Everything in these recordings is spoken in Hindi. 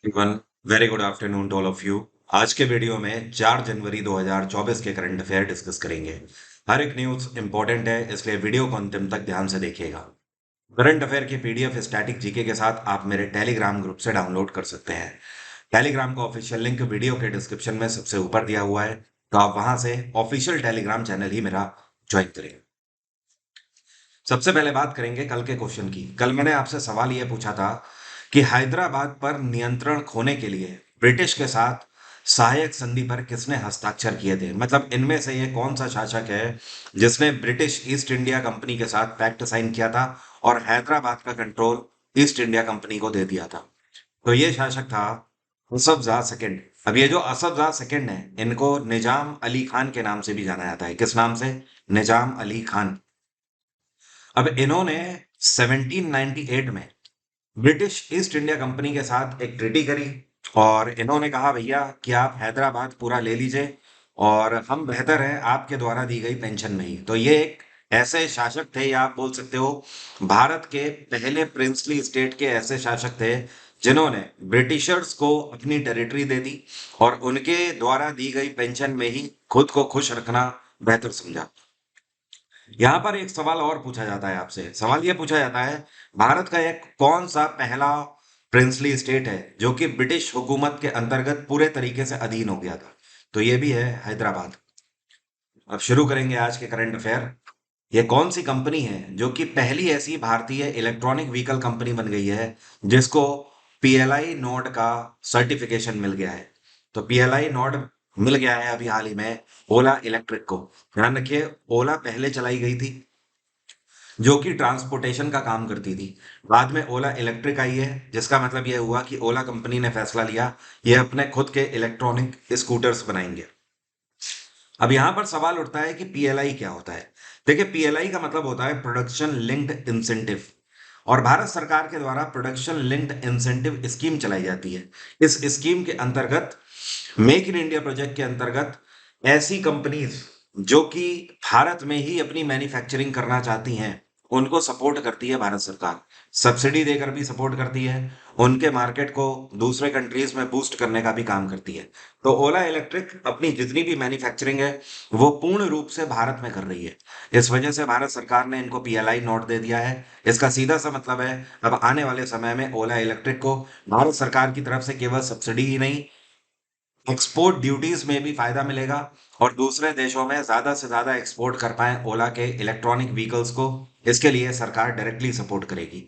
Everyone, very good afternoon to all of you. आज के वीडियो में 4 जनवरी 2024 के करंट अफेयर डिस्कस करेंगे। हर एक न्यूज़ इंपॉर्टेंट है, इसलिए वीडियो को अंतिम तक ध्यान से देखिएगा। करंट अफेयर की पीडीएफ स्टैटिक जीके के साथ आप मेरे टेलीग्राम ग्रुप से डाउनलोड कर सकते हैं। टेलीग्राम का ऑफिशियल लिंक वीडियो के डिस्क्रिप्शन में सबसे ऊपर दिया हुआ है, तो आप वहां से ऑफिशियल टेलीग्राम चैनल ही मेरा ज्वाइन करें। सबसे पहले बात करेंगे कल के क्वेश्चन की। कल मैंने आपसे सवाल यह पूछा था कि हैदराबाद पर नियंत्रण खोने के लिए ब्रिटिश के साथ सहायक संधि पर किसने हस्ताक्षर किए थे। मतलब इनमें से ये कौन सा शासक है जिसने ब्रिटिश ईस्ट इंडिया कंपनी के साथ पैक्ट साइन किया था और हैदराबाद का कंट्रोल ईस्ट इंडिया कंपनी को दे दिया था। तो ये शासक था असफ जाह सेकंड। अब ये जो असफ जाह सेकंड है, इनको निजाम अली खान के नाम से भी जाना जाता है। किस नाम से? निजाम अली खान। अब इन्होंने 1798 में ब्रिटिश ईस्ट इंडिया कंपनी के साथ एक ट्रीटी करी और इन्होंने कहा भैया कि आप हैदराबाद पूरा ले लीजिए और हम बेहतर है आपके द्वारा दी गई पेंशन में ही। तो ये एक ऐसे शासक थे, या आप बोल सकते हो भारत के पहले प्रिंसली स्टेट के ऐसे शासक थे जिन्होंने ब्रिटिशर्स को अपनी टेरिटरी दे दी और उनके द्वारा दी गई पेंशन में ही खुद को खुश रखना बेहतर समझा। यहाँ पर एक सवाल और पूछा जाता है आपसे। सवाल ये पूछा जाता है, भारत का एक कौन सा पहला प्रिंसली स्टेट है जो कि ब्रिटिश हुकूमत के अंतर्गत पूरे तरीके से अधीन हो गया था। तो ये भी है हैदराबाद। अब शुरू करेंगे आज के करंट अफेयर। ये कौन सी कंपनी है जो कि पहली ऐसी भारतीय इलेक्ट्रॉनिक व्हीकल कंपनी बन गई है जिसको पीएलआई नोड का सर्टिफिकेशन मिल गया है। तो पीएलआई नोड मिल गया है अभी हाल ही में ओला इलेक्ट्रिक को। ध्यान रखिए, ओला पहले चलाई गई थी जो कि ट्रांसपोर्टेशन का काम करती थी। बाद में ओला इलेक्ट्रिक आई है, जिसका मतलब यह हुआ कि ओला कंपनी ने फैसला लिया ये अपने खुद के इलेक्ट्रॉनिक स्कूटर्स बनाएंगे। अब यहां पर सवाल उठता है कि पीएलआई क्या होता है। देखिए, पीएलआई का मतलब होता है प्रोडक्शन लिंक्ड इंसेंटिव, और भारत सरकार के द्वारा प्रोडक्शन लिंक्ड इंसेंटिव स्कीम चलाई जाती है। इस स्कीम के अंतर्गत मेक इन इंडिया प्रोजेक्ट के अंतर्गत ऐसी कंपनीज जो कि भारत में ही अपनी मैन्युफैक्चरिंग करना चाहती हैं उनको सपोर्ट करती है भारत सरकार। सब्सिडी देकर भी सपोर्ट करती है, उनके मार्केट को दूसरे कंट्रीज में बूस्ट करने का भी काम करती है। तो ओला इलेक्ट्रिक अपनी जितनी भी मैन्युफैक्चरिंग है वो पूर्ण रूप से भारत में कर रही है। इस वजह से भारत सरकार ने इनको पीएलआई नोट दे दिया है। इसका सीधा सा मतलब है अब आने वाले समय में ओला इलेक्ट्रिक को भारत सरकार की तरफ से केवल सब्सिडी ही नहीं, एक्सपोर्ट ड्यूटीज में भी फायदा मिलेगा और दूसरे देशों में ज्यादा से ज्यादा एक्सपोर्ट कर पाए ओला के इलेक्ट्रॉनिक व्हीकल्स को। इसके लिए सरकार डायरेक्टली सपोर्ट करेगी।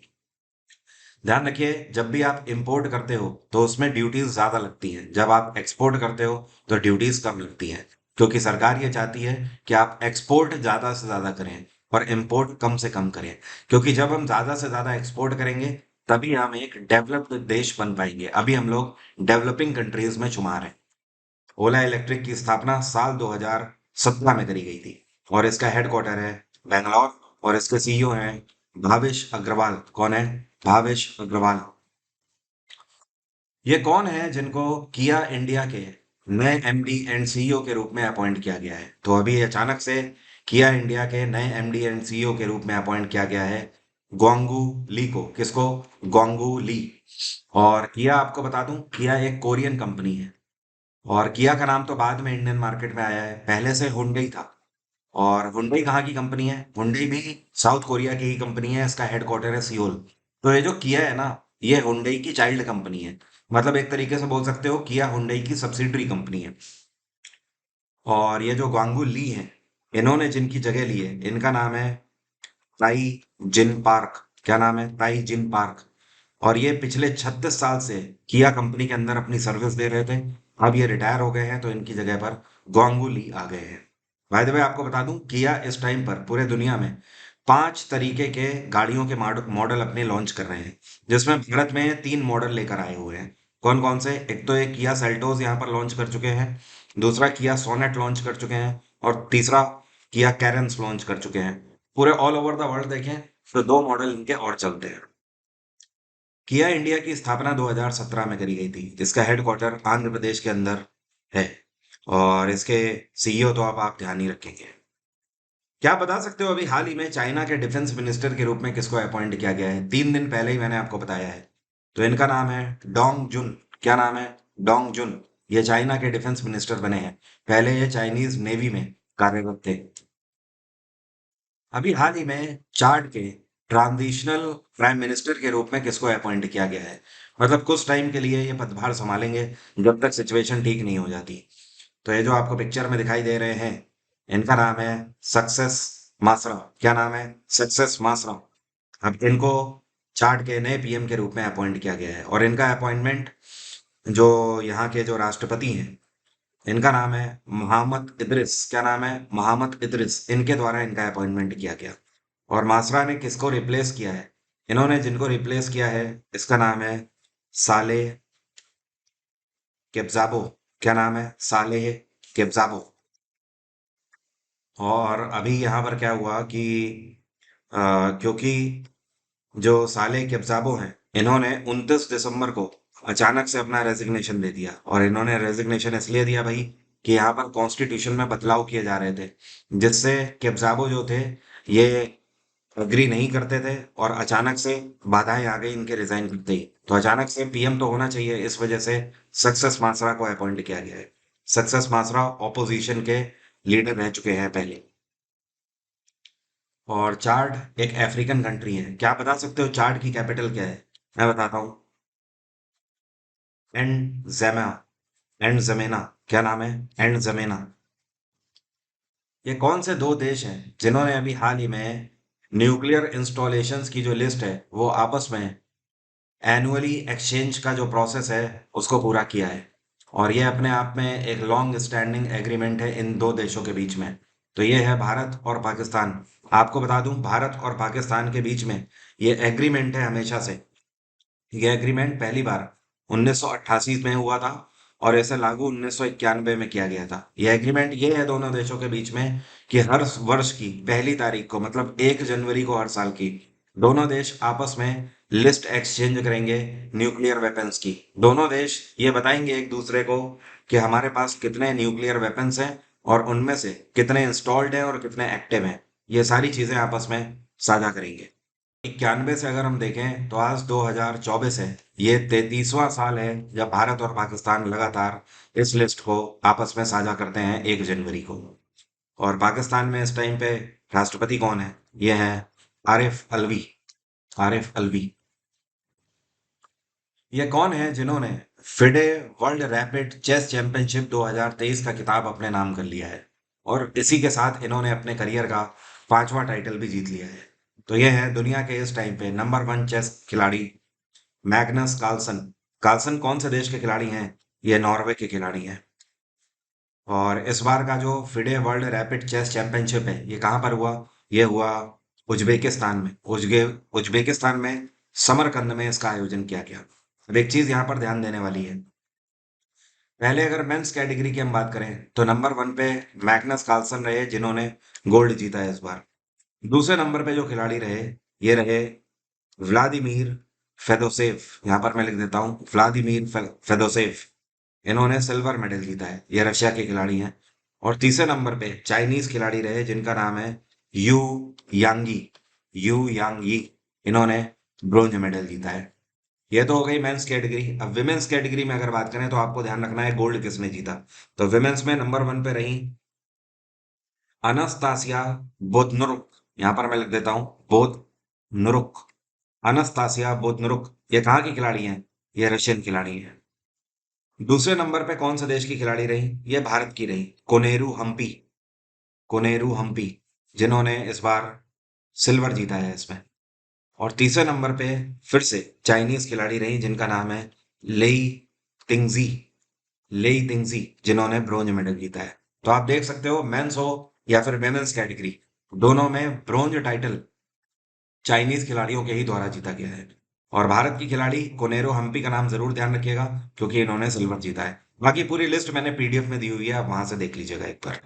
ध्यान रखिए, जब भी आप इंपोर्ट करते हो तो उसमें ड्यूटीज ज्यादा लगती हैं, जब आप एक्सपोर्ट करते हो तो ड्यूटीज कम लगती हैं, क्योंकि सरकार ये चाहती है कि आप एक्सपोर्ट ज्यादा से ज्यादा करें और इंपोर्ट कम से कम करें। क्योंकि जब हम ज्यादा से ज्यादा एक्सपोर्ट करेंगे तभी हम एक डेवलप्ड देश बन पाएंगे। अभी हम लोग डेवलपिंग कंट्रीज में शुमार हैं। ओला इलेक्ट्रिक की स्थापना साल 2017 में करी गई थी और इसका हेडक्वार्टर है बेंगलोर और इसके सीईओ हैं भावेश अग्रवाल। कौन है? भावेश अग्रवाल। ये कौन है जिनको किया इंडिया के नए एमडी एंड सीईओ के रूप में अपॉइंट किया गया है? तो अभी अचानक से किया इंडिया के नए एमडी एंड सीईओ के रूप में अपॉइंट किया गया है ग्वांगू ली को। किसको? ग्वांगू ली। और किया, आपको बता दूं, किया एक कोरियन कंपनी है और किया का नाम तो बाद में इंडियन मार्केट में आया है, पहले से हुंडई था। और हुंडई कहाँ की कंपनी है? हुंडई भी साउथ कोरिया की ही कंपनी है, इसका हेडक्वार्टर है सियोल। तो ये जो किया है ना, ये हुंडई की चाइल्ड कंपनी है। मतलब एक तरीके से बोल सकते हो किया हुंडई की सब्सिडरी कंपनी है। और ये जो ग्वांगू ली है, इन्होंने जिनकी जगह ली है इनका नाम है ताई जिन पार्क। क्या नाम है? ताई जिन पार्क। और ये पिछले 36 साल से किया कंपनी के अंदर अपनी सर्विस दे रहे थे। अब ये रिटायर हो गए हैं तो इनकी जगह पर ग्वांगुली आ गए हैं। बाय द वे, आपको बता दूं, किया इस टाइम पर पूरे दुनिया में 5 तरीके के गाड़ियों के मॉडल अपने लॉन्च कर रहे हैं, जिसमें भारत में 3 मॉडल लेकर आए हुए हैं। कौन कौन से? एक तो एक किया सेल्टोस यहाँ पर लॉन्च कर चुके हैं, दूसरा किया सोनेट लॉन्च कर चुके हैं और तीसरा किया कैरेंस लॉन्च कर चुके हैं। पूरे ऑल ओवर द वर्ल्ड देखें तो 2 मॉडल इनके और चलते हैं। किया इंडिया की स्थापना 2017 में करी गई थी। इसका हेडक्वार्टर आंध्र प्रदेश के अंदर है और इसके सीईओ तो अब आप ध्यान ही रखेंगे। क्या आप बता सकते हो अभी हाल ही में चाइना के डिफेंस मिनिस्टर के रूप में किसको अपॉइंट किया गया है? 3 दिन पहले ही मैंने आपको बताया है। तो इनका नाम है डोंग जुन। क्या नाम है? डोंग जुन। ये चाइना के डिफेंस मिनिस्टर बने हैं। पहले ये चाइनीज नेवी में कार्यरत थे। अभी हाल ही में चार्ड के ट्रांजिशनल प्राइम मिनिस्टर के रूप में किसको अपॉइंट किया गया है? मतलब कुछ टाइम के लिए ये पदभार संभालेंगे जब तक सिचुएशन ठीक नहीं हो जाती। तो ये जो आपको पिक्चर में दिखाई दे रहे हैं, इनका नाम है सक्सेस मासरा। क्या नाम है? सक्सेस मासरा। अब इनको चार्ड के नए पीएम के रूप में अपॉइंट किया गया है और इनका अपॉइंटमेंट जो यहाँ के जो राष्ट्रपति हैं, इनका नाम है मोहम्मद इदरिस। क्या नाम है? मोहम्मद इदरिस। इनके द्वारा इनका अपॉइंटमेंट किया गया। और मासरा ने किसको रिप्लेस किया है? इन्होंने जिनको रिप्लेस किया है, इसका नाम है साले केब्जाबो। क्या नाम है? साले केब्जाबो। और अभी यहाँ पर क्या हुआ कि क्योंकि जो साले केब्जाबो हैं, इन्होंने 29 दिसंबर को अचानक से अपना रेजिग्नेशन दे दिया। और इन्होंने रेजिग्नेशन इसलिए दिया भाई कि यहाँ पर कॉन्स्टिट्यूशन में बदलाव किए जा रहे थे, जिससे केब्जाबो जो थे ये अग्री नहीं करते थे। और अचानक से बाधाएं आ गई इनके रिजाइन करते ही। तो अचानक से पीएम तो होना चाहिए, इस वजह से सक्सेस मासरा को अपॉइंट किया गया है। सक्सेस मासरा ऑपोजिशन के लीडर रह चुके हैं पहले। और चाड एक अफ्रीकन कंट्री है। क्या आप बता सकते हो चाड की कैपिटल क्या है? मैं बताता हूँ। एंड जेमा। एंड जमेना। क्या नाम है? एंड जमेना। ये कौन से दो देश हैं जिन्होंने अभी हाल ही में न्यूक्लियर इंस्टॉलेशंस की जो लिस्ट है वो आपस में एनुअली एक्सचेंज का जो प्रोसेस है उसको पूरा किया है? और ये अपने आप में एक लॉन्ग स्टैंडिंग एग्रीमेंट है इन दो देशों के बीच में। तो ये है भारत और पाकिस्तान। आपको बता दूं, भारत और पाकिस्तान के बीच में ये एग्रीमेंट है हमेशा से। ये एग्रीमेंट पहली बार 1988 में हुआ था और इसे लागू 1991 में किया गया था। ये एग्रीमेंट ये है दोनों देशों के बीच में कि हर वर्ष की पहली तारीख को, मतलब 1 जनवरी को हर साल की, दोनों देश आपस में लिस्ट एक्सचेंज करेंगे न्यूक्लियर वेपन्स की। दोनों देश ये बताएंगे एक दूसरे को कि हमारे पास कितने न्यूक्लियर वेपन्स हैं और उनमें से कितने इंस्टॉल्ड हैं और कितने एक्टिव हैं। ये सारी चीजें आपस में साझा करेंगे। 91 से अगर हम देखें तो आज 2024 है। ये 33वां साल है जब भारत और पाकिस्तान लगातार इस लिस्ट को आपस में साझा करते हैं 1 जनवरी को। और पाकिस्तान में इस टाइम पे राष्ट्रपति कौन है? ये है आरिफ अलवी। आरिफ अलवी। ये कौन है जिन्होंने FIDE world rapid chess championship 2023 का खिताब अपने नाम कर लिया है? और इसी के साथ इन्होंने अपने करियर का 5वां टाइटल भी जीत लिया है। तो ये है दुनिया के इस टाइम पे नंबर 1 चेस खिलाड़ी मैग्नस कार्लसन। कार्लसन कौन से देश के खिलाड़ी हैं? ये नॉर्वे के खिलाड़ी हैं। और इस बार का जो FIDE world rapid chess championship है ये कहाँ पर हुआ? ये हुआ उज्बेकिस्तान में। उज्बेकिस्तान में समरकंद में इसका आयोजन किया गया। अब एक चीज यहाँ पर ध्यान देने वाली है। पहले अगर मेंस कैटेगरी की हम बात करें तो नंबर 1 पे मैग्नस कार्लसन रहे जिन्होंने गोल्ड जीता है इस बार। दूसरे नंबर पे जो खिलाड़ी रहे, ये रहे व्लादिमीर फेदोसेव। यहाँ पर मैं लिख देता हूँ व्लादिमीर फेदोसेव। इन्होंने सिल्वर मेडल जीता है। ये रशिया के खिलाड़ी हैं। और तीसरे नंबर पे चाइनीज खिलाड़ी रहे जिनका नाम है यू यांगी। You Yanghee. इन्होंने ब्रोंज मेडल जीता है। ये तो हो गई मेंस कैटेगरी। अब विमेंस कैटेगरी में अगर बात करें तो आपको ध्यान रखना है गोल्ड किसने जीता। तो विमेंस में नंबर 1 पे रही अनस्तासिया बोदनुरुक। यहाँ पर मैं लिख देता हूँ बोदनुरुक। अनस्तासिया बोदनुरुक। ये कहाँ की खिलाड़ी हैं? ये रशियन खिलाड़ी हैं। दूसरे नंबर पे कौन से देश की खिलाड़ी रही? ये भारत की रही कोनेरू हम्पी। कोनेरू हम्पी, जिन्होंने इस बार सिल्वर जीता है इसमें। और तीसरे नंबर पे फिर से चाइनीज खिलाड़ी रही जिनका नाम है लेई तिंगजी। लेई तिंगजी, जिन्होंने ब्रोंज मेडल जीता है। तो आप देख सकते हो मेंस हो या फिर वेमेंस कैटेगरी, दोनों में ब्रोंज टाइटल चाइनीज खिलाड़ियों के ही द्वारा जीता गया है। और भारत की खिलाड़ी कोनेरो हम्पी का नाम जरूर ध्यान रखिएगा क्योंकि इन्होंने सिल्वर जीता है। बाकी पूरी लिस्ट मैंने पीडीएफ में दी हुई है, आप वहां से देख लीजिएगा एक बार।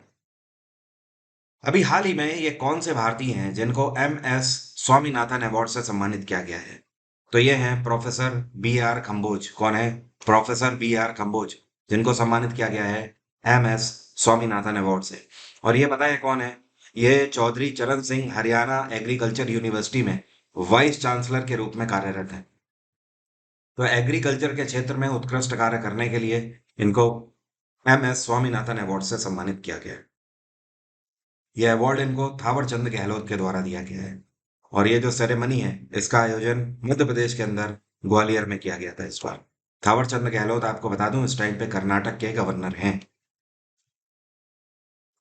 अभी हाल ही में ये कौन से भारतीय हैं जिनको एमएस स्वामीनाथन अवार्ड से सम्मानित किया गया है? तो ये हैं प्रोफेसर बी आर कंबोज। कौन है? प्रोफेसर बी आर कंबोज, जिनको सम्मानित किया गया है एमएस स्वामीनाथन अवार्ड से। और ये पता है कौन है? ये चौधरी चरण सिंह हरियाणा एग्रीकल्चर यूनिवर्सिटी में वाइस चांसलर के रूप में कार्यरत है। तो एग्रीकल्चर के क्षेत्र में उत्कृष्ट कार्य करने के लिए इनको एमएस स्वामीनाथन अवार्ड से सम्मानित किया गया है। यह अवार्ड इनको थावर चंद गहलोत के द्वारा दिया गया है। और ये जो सेरेमनी है, इसका आयोजन मध्य प्रदेश के अंदर ग्वालियर में किया गया था इस बार। थावर चंद गहलोत, आपको बता दूं, इस टाइम पे कर्नाटक के गवर्नर हैं।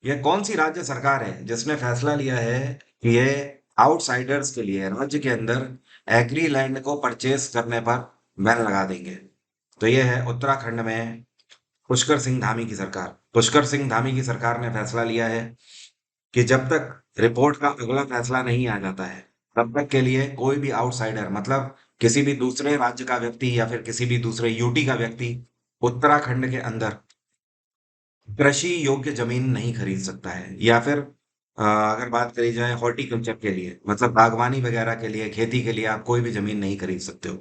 यह कौन सी राज्य सरकार है जिसने फैसला लिया है कि ये आउटसाइडर्स के लिए राज्य के अंदर एग्री लैंड को परचेस करने पर बैन लगा देंगे? तो ये है उत्तराखंड में पुष्कर सिंह धामी की सरकार। पुष्कर सिंह धामी की सरकार ने फैसला लिया है कि जब तक रिपोर्ट का अगला फैसला नहीं आ जाता है, तब तक के लिए कोई भी आउटसाइडर, मतलब किसी भी दूसरे राज्य का व्यक्ति या फिर किसी भी दूसरे यूटी का व्यक्ति उत्तराखंड के अंदर कृषि योग्य जमीन नहीं खरीद सकता है। या फिर अगर बात करी जाए हॉर्टिकल्चर के लिए, मतलब बागवानी वगैरह के लिए, खेती के लिए आप कोई भी जमीन नहीं खरीद सकते हो।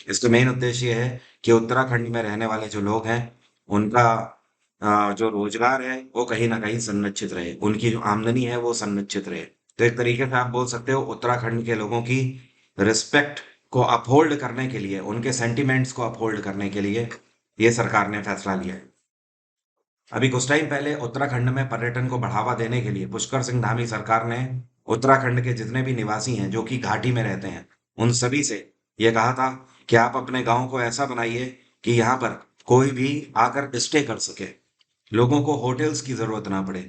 इसका मेन उद्देश्य ये है कि उत्तराखंड में रहने वाले जो लोग हैं, उनका जो रोजगार है वो कहीं ना कहीं संरक्षित रहे, उनकी जो आमदनी है वो संरक्षित रहे। तो एक तरीके से आप बोल सकते हो उत्तराखंड के लोगों की रिस्पेक्ट को अपहोल्ड करने के लिए, उनके सेंटिमेंट्स को अपहोल्ड करने के लिए ये सरकार ने फैसला लिया है। अभी कुछ टाइम पहले उत्तराखंड में पर्यटन को बढ़ावा देने के लिए पुष्कर सिंह धामी सरकार ने उत्तराखंड के जितने भी निवासी हैं जो कि घाटी में रहते हैं, उन सभी से ये कहा था कि आप अपने गांव को ऐसा बनाइए कि यहाँ पर कोई भी आकर स्टे कर सके, लोगों को होटल्स की जरूरत ना पड़े।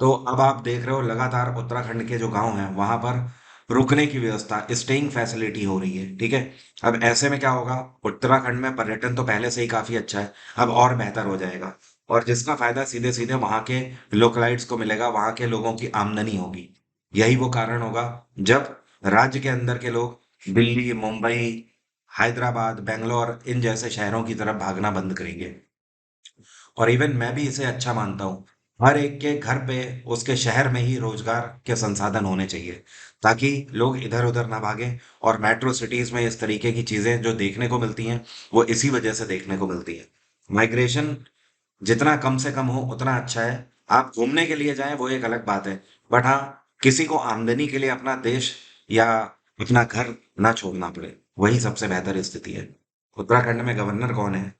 तो अब आप देख रहे हो लगातार उत्तराखंड के जो गांव हैं वहां पर रुकने की व्यवस्था, स्टेइंग फैसिलिटी हो रही है। ठीक है। अब ऐसे में क्या होगा, उत्तराखंड में पर्यटन तो पहले से ही काफी अच्छा है, अब और बेहतर हो जाएगा। और जिसका फायदा सीधे सीधे वहां के लोकलाइट्स को मिलेगा, वहां के लोगों की आमदनी होगी। यही वो कारण होगा जब राज्य के अंदर के लोग दिल्ली, मुंबई, हैदराबाद, बेंगलोर इन जैसे शहरों की तरफ भागना बंद करेंगे। और इवन मैं भी इसे अच्छा मानता हूँ। हर एक के घर पे, उसके शहर में ही रोजगार के संसाधन होने चाहिए, ताकि लोग इधर उधर ना भागें। और मेट्रो सिटीज में इस तरीके की चीजें जो देखने को मिलती हैं, वो इसी वजह से देखने को मिलती है। माइग्रेशन जितना कम से कम हो उतना अच्छा है। आप घूमने के लिए जाएं वो एक अलग बात है, बट हाँ, किसी को आमदनी के लिए अपना देश या अपना घर ना छोड़ना पड़े, वही सबसे बेहतर स्थिति है। उत्तराखंड में गवर्नर कौन है,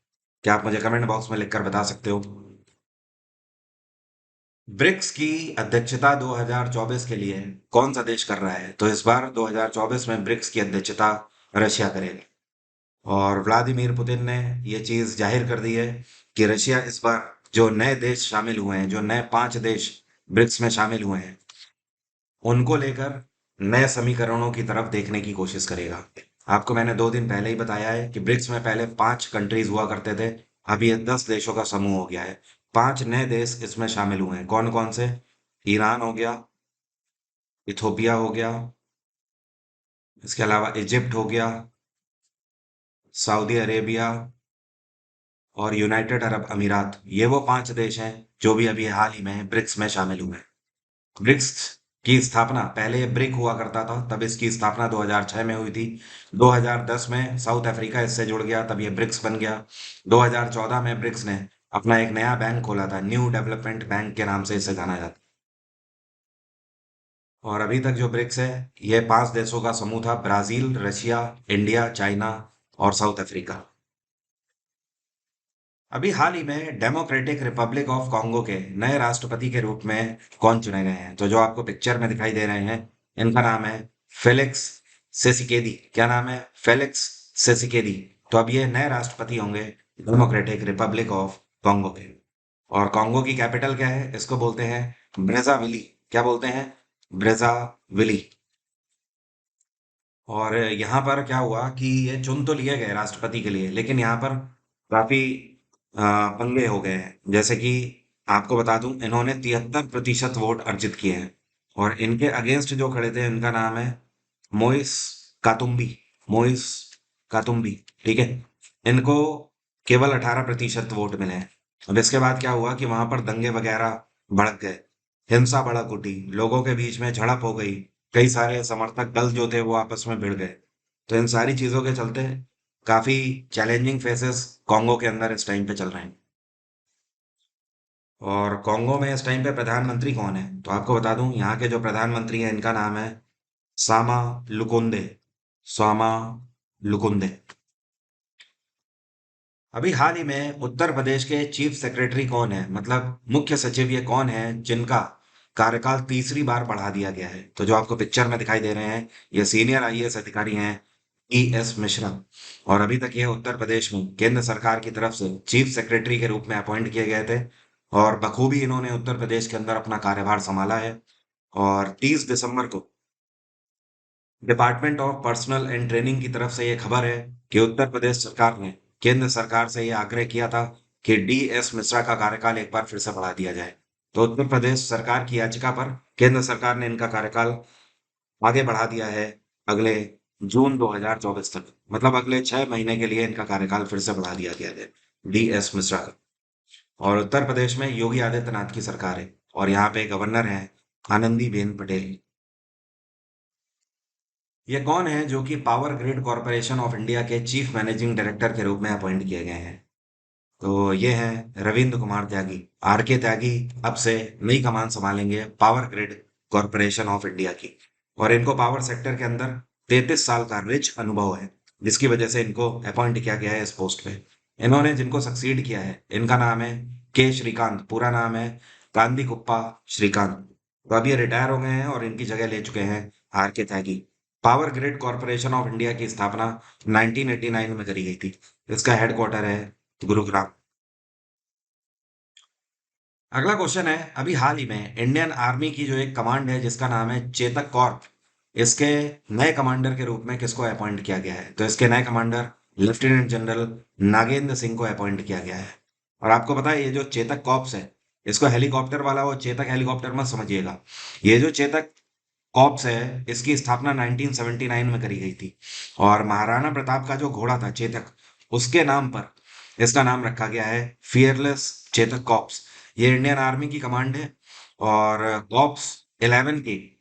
क्या आप मुझे कमेंट बॉक्स में लिखकर बता सकते हो? ब्रिक्स की अध्यक्षता 2024 के लिए कौन सा देश कर रहा है? तो इस बार 2024 में ब्रिक्स की अध्यक्षता रशिया करेगा। और व्लादिमीर पुतिन ने ये चीज जाहिर कर दी है कि रशिया इस बार जो नए देश शामिल हुए हैं, जो नए 5 देश ब्रिक्स में शामिल हुए हैं, उनको लेकर नए समीकरणों की तरफ देखने की कोशिश करेगा। आपको मैंने 2 दिन पहले ही बताया है कि ब्रिक्स में पहले 5 कंट्रीज हुआ करते थे, अब ये 10 देशों का समूह हो गया है। 5 नए देश इसमें शामिल हुए हैं। कौन कौन से? ईरान हो गया, इथोपिया हो गया, इसके अलावा इजिप्ट हो गया, सऊदी अरेबिया और यूनाइटेड अरब अमीरात। ये वो 5 देश हैं जो भी अभी हाल ही में ब्रिक्स में शामिल हुए हैं। ब्रिक्स की स्थापना, पहले ये ब्रिक हुआ करता था, तब इसकी स्थापना 2006 में हुई थी। 2010 में साउथ अफ्रीका इससे जुड़ गया, तब ये ब्रिक्स बन गया। 2014 में ब्रिक्स ने अपना एक नया बैंक खोला था, न्यू डेवलपमेंट बैंक के नाम से इसे जाना जाता है। और अभी तक जो ब्रिक्स है, ये 5 देशों का समूह था: ब्राजील, रशिया, इंडिया, चाइना और साउथ अफ्रीका। अभी हाल ही में डेमोक्रेटिक रिपब्लिक ऑफ कॉन्गो के नए राष्ट्रपति के रूप में कौन चुने गए हैं? तो जो आपको पिक्चर में दिखाई दे रहे हैं, इनका नाम है फेलिक्स सेसिकेदी। क्या नाम है? फेलिक्स सेसिकेदी। तो अब ये नए राष्ट्रपति होंगे डेमोक्रेटिक रिपब्लिक ऑफ कॉन्गो के। और कॉन्गो की कैपिटल क्या है? इसको बोलते हैं ब्रेजाविली। क्या बोलते हैं? ब्रेजाविली। और यहाँ पर क्या हुआ कि ये चुन तो लिए गए राष्ट्रपति के लिए, लेकिन यहाँ पर काफी पंगे हो गए हैं। जैसे कि आपको बता दूं, इन्होंने 73% वोट अर्जित किए हैं। और इनके अगेंस्ट जो खड़े थे, इनका नाम है मोइस कातुम्बी। मोइस कातुम्बी। ठीक है। इनको केवल 18% वोट मिले हैं। अब इसके बाद क्या हुआ कि वहां पर दंगे वगैरह भड़क गए, हिंसा भड़क उठी, लोगों के बीच में झड़प हो गई, कई सारे समर्थक दल जो थे वो आपस में भिड़ गए। तो इन सारी चीजों के चलते काफी चैलेंजिंग फेसेस कॉन्गो के अंदर इस टाइम पे चल रहे हैं। और कॉन्गो में इस टाइम पे प्रधानमंत्री कौन है? तो आपको बता दूं, यहाँ के जो प्रधानमंत्री हैं, इनका नाम है सामा लुकुंदे। सामा लुकुंदे। अभी हाल ही में उत्तर प्रदेश के चीफ सेक्रेटरी कौन है, मतलब मुख्य सचिव ये कौन है जिनका कार्यकाल तीसरी बार बढ़ा दिया गया है? तो जो आपको पिक्चर में दिखाई दे रहे हैं, ये सीनियर आईएएस अधिकारी हैं, ES मिश्रा। और अभी तक ये उत्तर प्रदेश में केंद्र सरकार की तरफ से चीफ सेक्रेटरी के रूप में अपॉइंट किए गए थे और बखूबी इन्होंने उत्तर प्रदेश के अंदर अपना कार्यभार संभाला है। और 30 दिसंबर को department of personal and training की तरफ से ये खबर है कि उत्तर प्रदेश सरकार ने केंद्र सरकार से ये आग्रह किया था कि DS मिश्रा का कार्यकाल एक बार फिर से बढ़ा दिया जाए। तो उत्तर प्रदेश सरकार की याचिका पर केंद्र सरकार ने इनका कार्यकाल आगे बढ़ा दिया है अगले जून 2024 तक। मतलब अगले 6 महीने के लिए इनका कार्यकाल फिर से बढ़ा दिया गया है DS मिश्रा का। और उत्तर प्रदेश में योगी आदित्यनाथ की सरकार है और यहाँ पे गवर्नर हैं आनंदीबेन पटेल। ये कौन है जो कि power grid corporation of India के चीफ मैनेजिंग डायरेक्टर के रूप में अपॉइंट किए गए हैं? तो ये हैं रविंद्र कुमार त्यागी। RK त्यागी अब से नई कमान संभालेंगे power grid corporation of India की। और इनको पावर सेक्टर के अंदर 33 साल का रिच अनुभव है, जिसकी वजह से इनको अपॉइंट किया गया है इस पोस्ट पे। इन्होंने जिनको सक्सीड किया है इनका नाम है के श्रीकांत, पूरा नाम है कांदी कुप्पा श्रीकांत। तो अब ये रिटायर हो गए हैं और इनकी जगह ले चुके हैं RK Tyagi. Power grid corporation of India की स्थापना 1989 में करी गई थी। इसका हेडक्वार्टर है गुरुग्राम। अगला क्वेश्चन है, अभी हाल ही में इंडियन आर्मी की जो एक कमांड है जिसका नाम है चेतक कॉर्प, इसके नए कमांडर के रूप में किसको अपॉइंट किया गया है? तो इसके नए commander lieutenant general Nagendra Singh को अपॉइंट किया गया है। और आपको पता है ये जो चेतक कॉर्प्स है, इसको हेलीकॉप्टर वाला वो चेतक हेलीकॉप्टर मत समझिएगा। ये जो चेतक कॉर्प्स है इसकी स्थापना 1979 में करी गई थी। और महाराणा प्रताप का जो घोड़ा था चेतक, उसके नाम पर इसका नाम रखा गया है फियरलेस चेतक कॉर्प्स। ये इंडियन आर्मी की कमांड है। और कॉर्प्स 11 की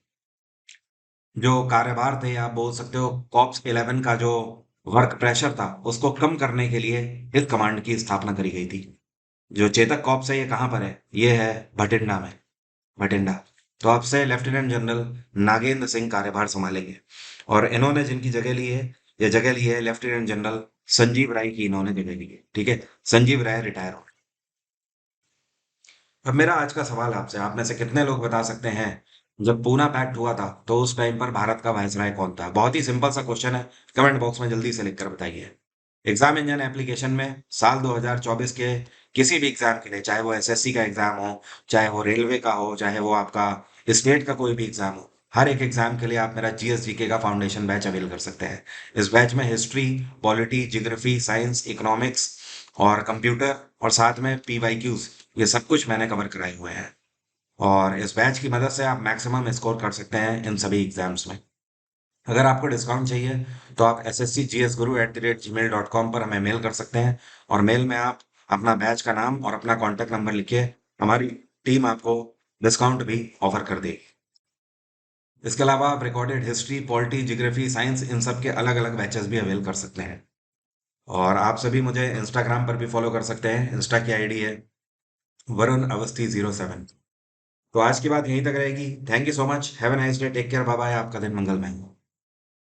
जो कार्यभार थे, आप बोल सकते हो कॉर्प्स 11 का जो वर्क प्रेशर था उसको कम करने के लिए इस कमांड की स्थापना करी गई थी। जो चेतक कॉर्प्स है ये कहाँ पर है? ये है भटिंडा में, भटिंडा। तो अब से लेफ्टिनेंट जनरल नागेंद्र सिंह कार्यभार संभालेंगे। और इन्होंने जिनकी जगह ली है, ये जगह ली है लेफ्टिनेंट जनरल संजीव राय की, इन्होंने जगह ली है। ठीक है, संजीव राय रिटायर हो। अब मेरा आज का सवाल आपसे, आप में से कितने लोग बता सकते हैं जब पूना पैक्ट हुआ था तो उस टाइम पर भारत का वायसराय कौन था? बहुत ही सिंपल सा क्वेश्चन है, कमेंट बॉक्स में जल्दी से लिखकर बताइए। एग्जाम इंजन एप्लीकेशन में साल 2024 के किसी भी एग्जाम के लिए, चाहे वो SSC का एग्जाम हो, चाहे वो रेलवे का हो, चाहे वो आपका स्टेट का कोई भी एग्जाम हो, हर एक एग्जाम के लिए आप मेरा GS GK का फाउंडेशन बैच अवेल कर सकते हैं। इस बैच में history, polity, geography, science, economics और कंप्यूटर और साथ में PYQs, ये सब कुछ मैंने कवर कराए हुए हैं। और इस बैच की मदद से आप मैक्सिमम स्कोर कर सकते हैं इन सभी एग्जाम्स में। अगर आपको डिस्काउंट चाहिए तो आप sscgsguru@gmail.com पर हमें मेल कर सकते हैं। और मेल में आप अपना बैच का नाम और अपना कॉन्टैक्ट नंबर लिखिए, हमारी टीम आपको डिस्काउंट भी ऑफर कर देगी। इसके अलावा आप recorded history, polity, geography, science, इन सब के अलग अलग बैचेस भी अवेल कर सकते हैं। और आप सभी मुझे इंस्टाग्राम पर भी फॉलो कर सकते हैं। इंस्टा की ID है वरुण अवस्थी 07। तो आज की बात यहीं तक रहेगी। Thank you so much, have a nice day, take care, bye bye, आपका दिन मंगलमय हो।